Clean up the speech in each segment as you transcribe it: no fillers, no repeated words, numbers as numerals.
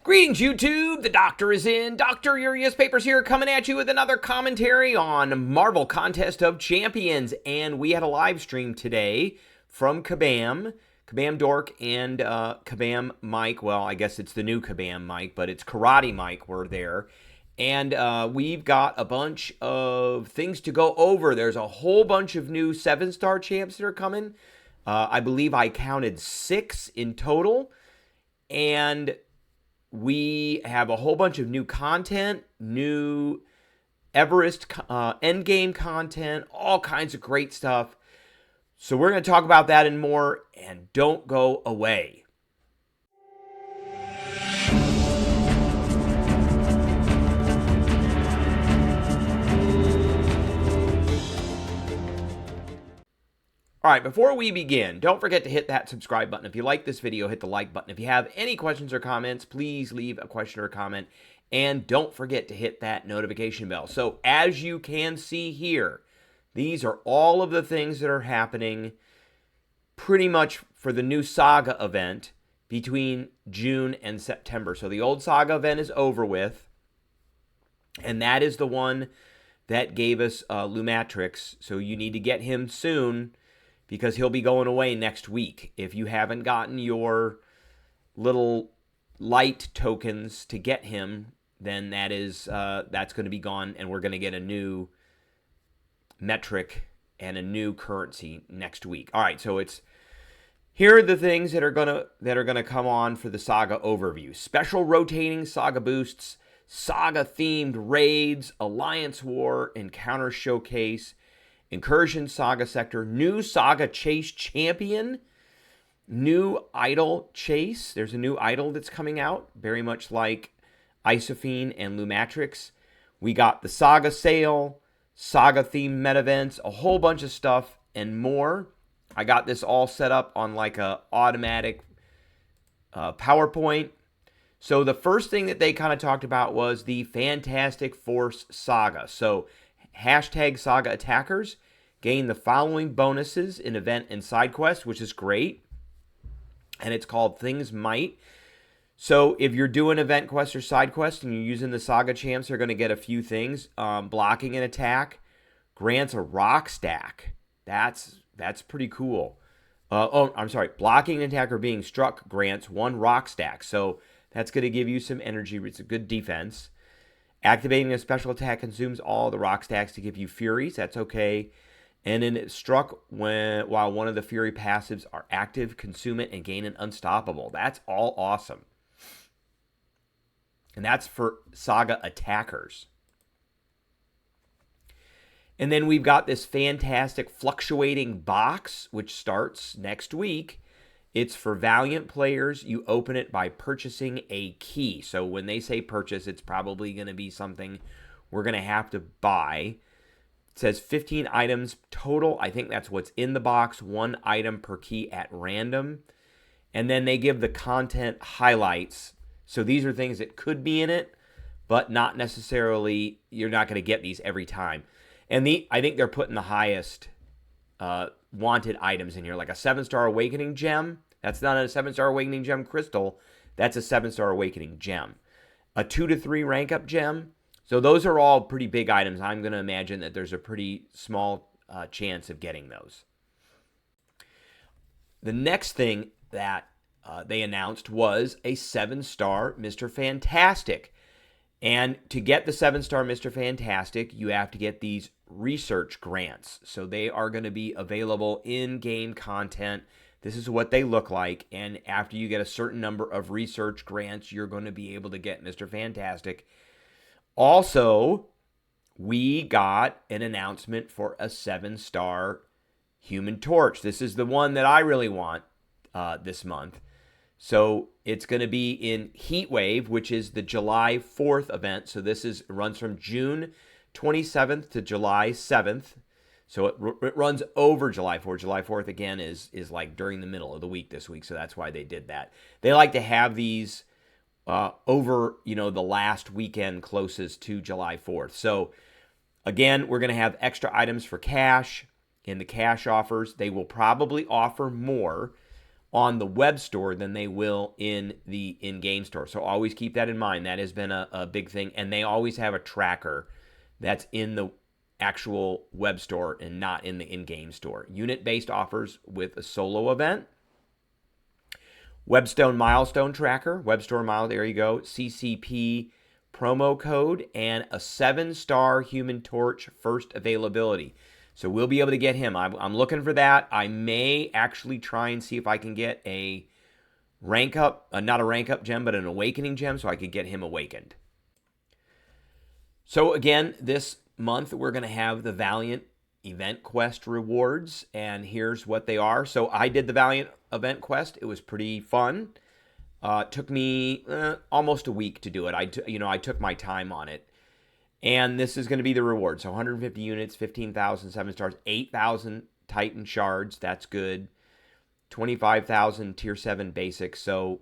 Greetings, YouTube. The Doctor is in. Dr. Urias Papers here, coming at you with another commentary on Marvel Contest of Champions. And we had a live stream today from Kabam, Kabam Dork, and Kabam Mike. Well, I guess it's the new Kabam Mike, but it's Karate Mike. We're there. And we've got a bunch of things to go over. There's a whole bunch of new 7-star champs that are coming. I believe I counted 6 in total. And we have a whole bunch of new content, new Everest endgame content, all kinds of great stuff. So we're going to talk about that and more, and don't go away. All right, before we begin, don't forget to hit that subscribe button. If you like this video, hit the like button. If you have any questions or comments, please leave a question or a comment. And don't forget to hit that notification bell. So as you can see here, these are all of the things that are happening pretty much for the new Saga event between June and September. So the old Saga event is over with. And that is the one that gave us Lumatrix. So you need to get him soon, because he'll be going away next week. If you haven't gotten your little light tokens to get him, then that's going to be gone, and we're going to get a new metric and a new currency next week. All right, so here are the things that are gonna come on for the Saga overview: special rotating Saga boosts, Saga themed raids, Alliance War, Encounter Showcase, Incursion Saga Sector, new Saga Chase Champion, new Idol Chase. There's a new Idol that's coming out, very much like Isophene and Lumatrix. We got the Saga Sale, Saga themed meta events, a whole bunch of stuff and more. I got this all set up on like a automatic PowerPoint. So the first thing that they kind of talked about was the Fantastic Force Saga. So hashtag Saga Attackers gain the following bonuses in event and side quest, which is great. And it's called Things Might. So if you're doing event quest or side quest and you're using the Saga champs, they're going to get a few things. Blocking an attack grants a rock stack. That's pretty cool. Blocking an attack or being struck grants 1 rock stack. So that's going to give you some energy. It's a good defense. Activating a special attack consumes all the rock stacks to give you Furies. That's okay. And then it's struck while one of the Fury passives are active, consume it, and gain an Unstoppable. That's all awesome. And that's for Saga Attackers. And then we've got this fantastic Fluctuating Box, which starts next week. It's for Valiant players. You open it by purchasing a key. So when they say purchase, it's probably going to be something we're going to have to buy. It says 15 items total. I think that's what's in the box. 1 item per key at random. And then they give the content highlights. So these are things that could be in it, but not necessarily, you're not going to get these every time. And I think they're putting the highest wanted items in here, like a 7-star Awakening Gem. That's not a 7-star Awakening Gem crystal. That's a 7-star Awakening Gem. A 2 to 3 rank up gem. So those are all pretty big items. I'm going to imagine that there's a pretty small chance of getting those. The next thing that they announced was a 7-star Mr. Fantastic. And to get the 7-star Mr. Fantastic, you have to get these research grants. So they are going to be available in-game content. This is what they look like. And after you get a certain number of research grants, you're going to be able to get Mr. Fantastic. Also, we got an announcement for a 7-star Human Torch. This is the one that I really want this month. So it's going to be in Heat Wave, which is the July 4th event. So this runs from June 27th to July 7th. So it runs over July 4th. July 4th, again, is like during the middle of the week this week. So that's why they did that. They like to have these over, the last weekend closest to July 4th. So again, we're going to have extra items for cash in the cash offers. They will probably offer more on the web store than they will in the in-game store. So always keep that in mind. That has been a big thing. And they always have a tracker that's in the actual web store and not in the in-game store. Unit-based offers with a solo event. Webstone milestone tracker. Webstore mile, there you go. CCP promo code and a 7-star Human Torch first availability. So we'll be able to get him. I'm looking for that. I may actually try and see if I can get a rank up, not a rank up gem, but an awakening gem so I could get him awakened. So again, this month we're going to have the Valiant Event Quest rewards, and here's what they are. So I did the Valiant Event Quest. It was pretty fun. It took me almost a week to do it. I took my time on it. And this is going to be the reward. So 150 units, 15,000 7-stars, 8,000 Titan shards. That's good. 25,000 tier 7 basics. So,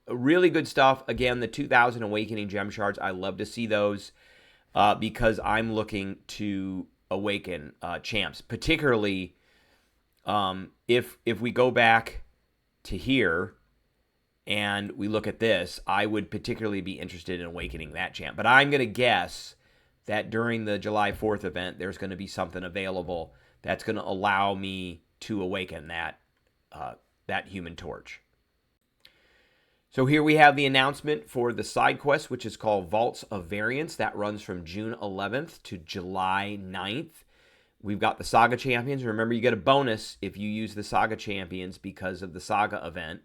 really good stuff. Again, the 2,000 awakening gem shards. I love to see those because I'm looking to awaken champs. Particularly if we go back to here and we look at this, I would particularly be interested in awakening that champ. But I'm going to guess that during the July 4th event, there's going to be something available that's going to allow me to awaken that Human Torch. So here we have the announcement for the side quest, which is called Vaults of Variance. That runs from June 11th to July 9th. We've got the Saga Champions. Remember, you get a bonus if you use the Saga Champions because of the Saga event.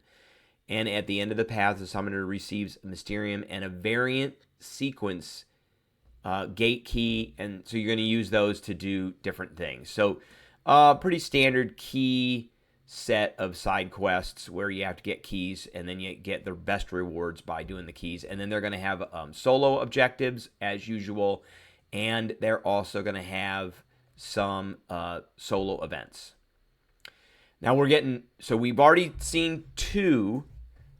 And at the end of the path, the summoner receives a Mysterium and a variant sequence gate key, and so you're going to use those to do different things. So pretty standard key set of side quests where you have to get keys, and then you get the best rewards by doing the keys. And then they're going to have solo objectives as usual, and they're also going to have some solo events. Now we've already seen 2.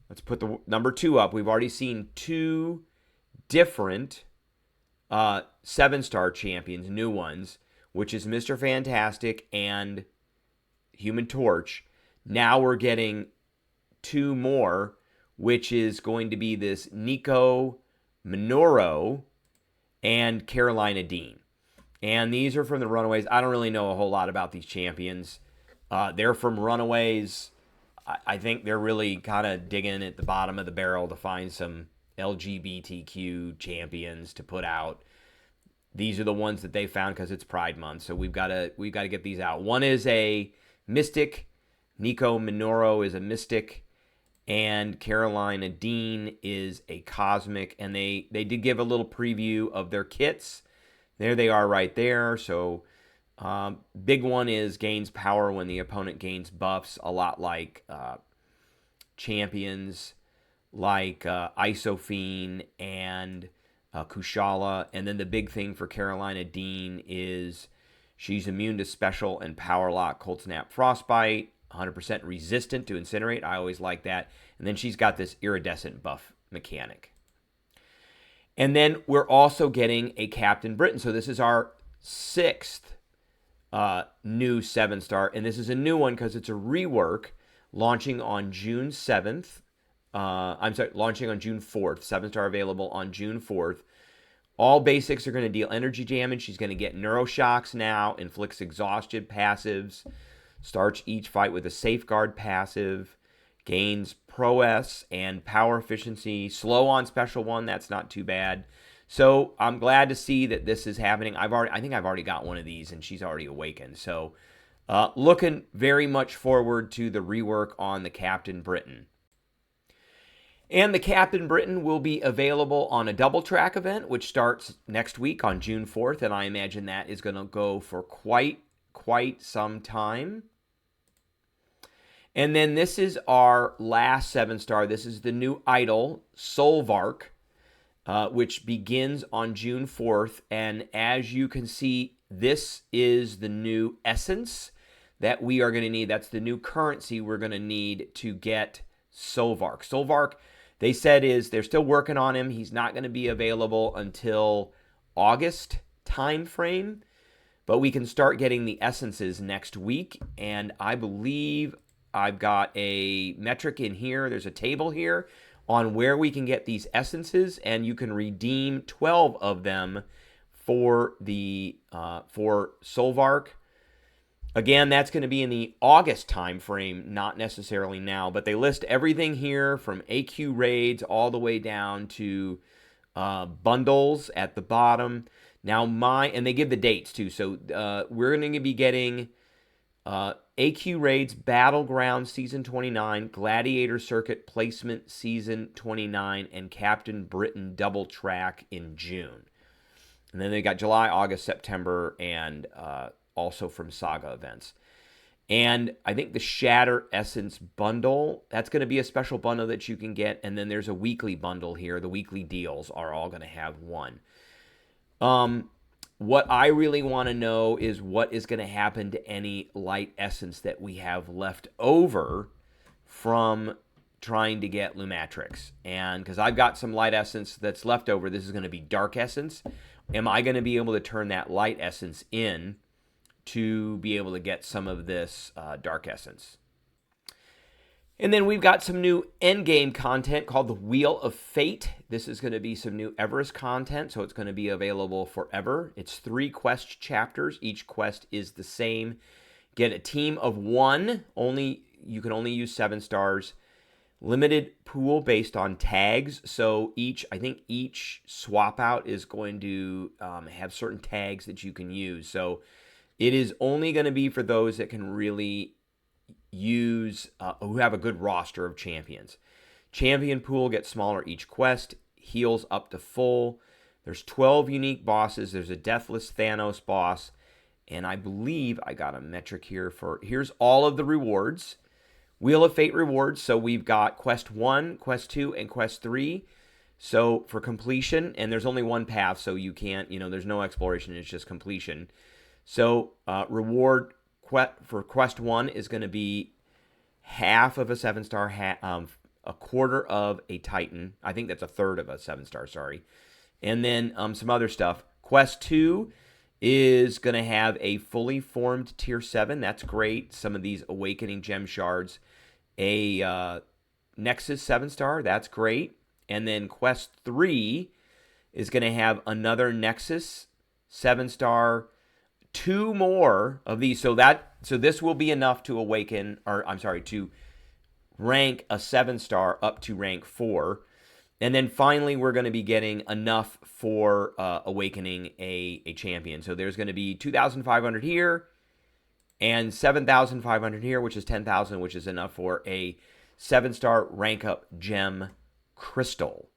Let's put the number 2 up. We've already seen 2 different 7-star champions, new ones, which is Mr. Fantastic and Human Torch. Now we're getting 2 more, which is going to be this Nico Minoru and Carolina Dean. And these are from the Runaways. I don't really know a whole lot about these champions. They're from Runaways. I think they're really kind of digging at the bottom of the barrel to find some LGBTQ champions to put out. These are the ones that they found because it's Pride Month, so we've got to get these out. One is a Mystic, Nico Minoru is a Mystic, and Carolina Dean is a Cosmic. And they did give a little preview of their kits. There they are right there. So big one is gains power when the opponent gains buffs, a lot like champions like Isophene and Kushala. And then the big thing for Carolina Dean is she's immune to special and power lock, Cold Snap, Frostbite, 100% resistant to Incinerate. I always like that. And then she's got this iridescent buff mechanic. And then we're also getting a Captain Britain. So this is our 6th new 7-star. And this is a new one because it's a rework launching on June 7th. Launching on June 4th. 7-star available on June 4th. All basics are going to deal energy damage. She's going to get Neuroshocks now, inflicts exhaustion passives, starts each fight with a safeguard passive, gains prowess and power efficiency, slow on special 1, that's not too bad. So I'm glad to see that this is happening. I think I've already got one of these and she's already awakened. So looking very much forward to the rework on the Captain Britain. And the Captain Britain will be available on a double track event, which starts next week on June 4th. And I imagine that is going to go for quite some time. And then this is our last 7-star. This is the new idol, Solvark, which begins on June 4th. And as you can see, this is the new essence that we are going to need. That's the new currency we're going to need to get Solvark. Solvark, they said, they're still working on him. He's not going to be available until August time frame, but we can start getting the essences next week. And I believe I've got a metric in here. There's a table here on where we can get these essences, and you can redeem 12 of them for the for Solvark. Again, that's going to be in the August time frame, not necessarily now, but they list everything here from AQ raids all the way down to bundles at the bottom. Now and they give the dates too. So we're going to be getting AQ Raids Battleground Season 29, Gladiator Circuit Placement Season 29, and Captain Britain Double Track in June. And then they got July, August, September, and also from Saga events. And I think the Shatter Essence bundle, that's going to be a special bundle that you can get. And then there's a weekly bundle here. The weekly deals are all going to have one. What I really want to know is what is going to happen to any light essence that we have left over from trying to get Lumatrix. And because I've got some light essence that's left over, this is going to be dark essence. Am I going to be able to turn that light essence in to be able to get some of this dark essence? And then we've got some new endgame content called the Wheel of Fate. This is going to be some new Everest content, so it's going to be available forever. It's 3 quest chapters. Each quest is the same. Get a team of 1. You can only use 7 stars. Limited pool based on tags. So I think each swap out is going to have certain tags that you can use. So it is only going to be for those that can really who have a good roster of champions. Champion pool gets smaller each quest, heals up to full. There's 12 unique bosses. There's a Deathless Thanos boss, and I believe I got a metric here here's all of the rewards. Wheel of Fate rewards. So we've got Quest 1, Quest 2, and Quest 3. So for completion, and there's only one path, so you can't, there's no exploration, it's just completion. So reward for Quest 1 is going to be half of a 7-star, a quarter of a Titan. I think that's a third of a 7-star, sorry. And then some other stuff. Quest 2 is going to have a fully formed Tier 7. That's great. Some of these Awakening Gem Shards. A Nexus 7-star. That's great. And then Quest 3 is going to have another Nexus 7-star, 2 more of these. So this will be enough to to rank a 7-star up to rank 4. And then finally, we're going to be getting enough for awakening a champion. So there's going to be 2,500 here and 7,500 here, which is 10,000, which is enough for a 7-star rank up gem crystal.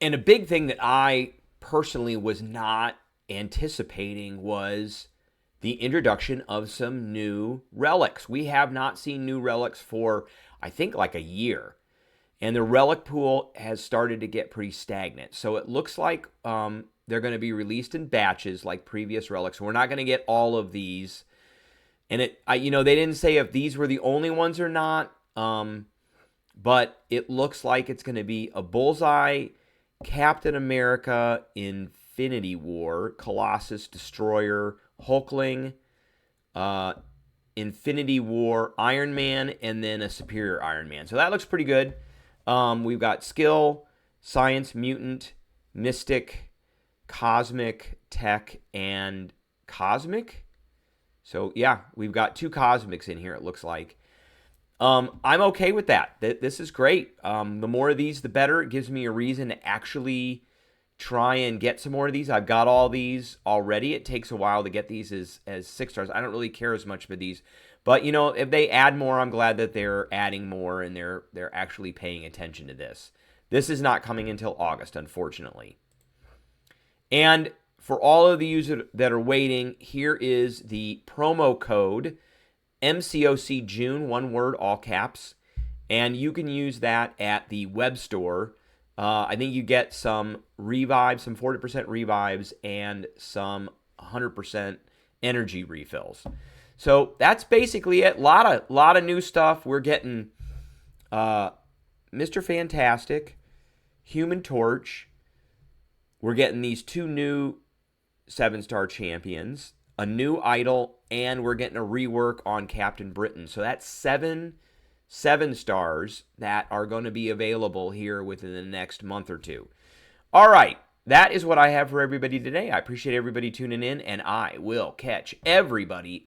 And a big thing that I personally was not anticipating was the introduction of some new relics. We have not seen new relics for, I think, like a year. And the relic pool has started to get pretty stagnant. So it looks like they're going to be released in batches like previous relics. We're not going to get all of these. And they didn't say if these were the only ones or not. But it looks like it's going to be a Bullseye, Captain America, Infinity War, Colossus, Destroyer, Hulkling, Infinity War, Iron Man, and then a Superior Iron Man. So that looks pretty good. We've got Skill, Science, Mutant, Mystic, Cosmic, Tech, and Cosmic. So yeah, we've got 2 Cosmics in here, it looks like. I'm okay with that. This is great. The more of these, the better. It gives me a reason to actually try and get some more of these. I've got all these already. It takes a while to get these as 6 stars. I don't really care as much for these. But, if they add more, I'm glad that they're adding more and they're actually paying attention to this. This is not coming until August, unfortunately. And for all of the users that are waiting, here is the promo code, MCOC June, one word, all caps. And you can use that at the web store. I think you get some revives, some 40% revives, and some 100% energy refills. So that's basically it. Lot of new stuff. We're getting Mr. Fantastic, Human Torch. We're getting these 2 new 7-star champions. a new idol, and we're getting a rework on Captain Britain. So that's seven stars that are going to be available here within the next month or two. All right, that is what I have for everybody today. I appreciate everybody tuning in, and I will catch everybody